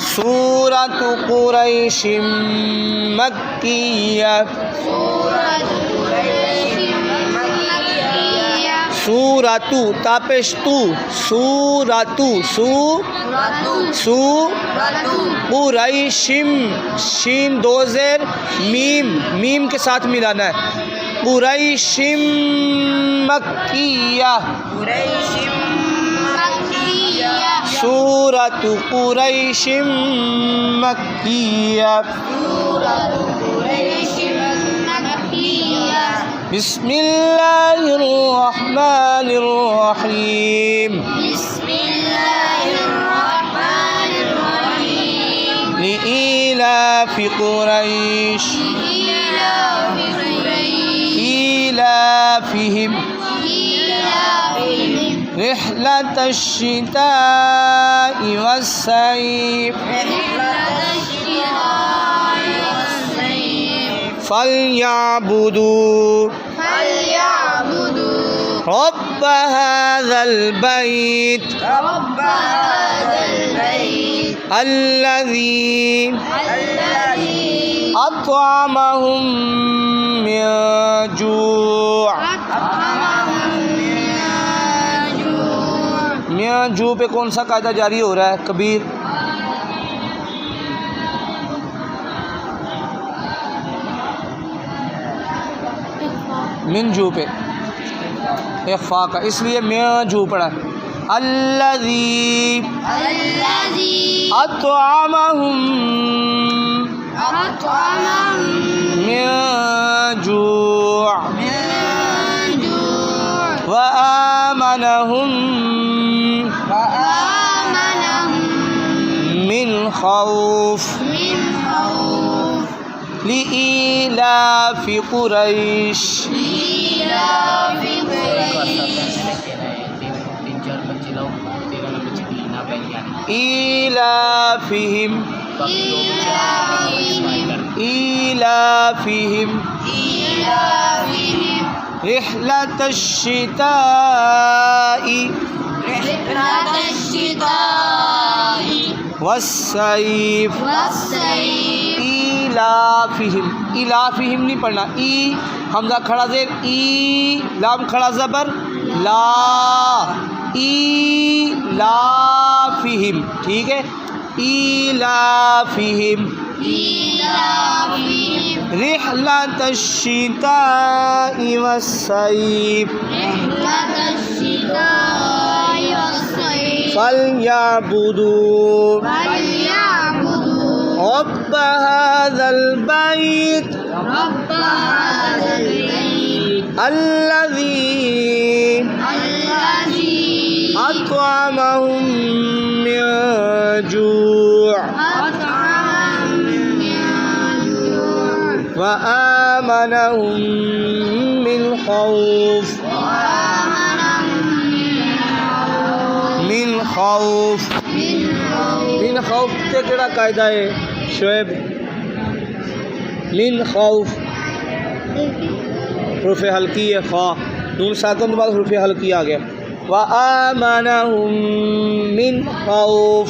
सूरत कुरैश मक्किया सूरतु तापेश तू सूरतु सू कुरैशिम शीन दो ज़ेर मीम के साथ मिलाना है कुरैशिम मक्किया सूरत कुरैशिम मक्किया बिस्मिल्लाहिर्रहमानिर्रहीम लिईलाफि कुरैश ईलाफिहिम रिहलतश शिताइ वस्सैफ फलयअबुदू रब्ब हाज़ल बैत अल्लज़ी अत्अमहुम मिन जू' मियाँ जू पे कौन सा कायदा जारी हो रहा है कबीर? मिन जू पे इख्फा का, इसलिए मियाँ जू पढ़ा। अल्लज़ी अत्अमहुम मिन जू' व आमनहुम मिन खौफ लिईलाफि कुरैश ईलाफिहिम रिहलतश शिताइ वस्सैफ इलाफिहिम नहीं पढ़ना, ई हमजा खड़ा ज़ेर ई लाम खड़ा ज़बर ला इलाफिहिम, ठीक है। इलाफिहिम रिहलतश शिताइ वस्सैफ फलयअबुदू रब्ब हाज़ल बैत अल्लज़ी अत्अमहुम मिन जू' व आमनहुम मिन खौफ मिन खौफ ते केड़ा कायदा है शुएब? मिन खौफ हुर्फ़ हल्की है, खा नून साकिन के बाद हुर्फ़ हल्की आ गया। व आमनहुम मिन खौफ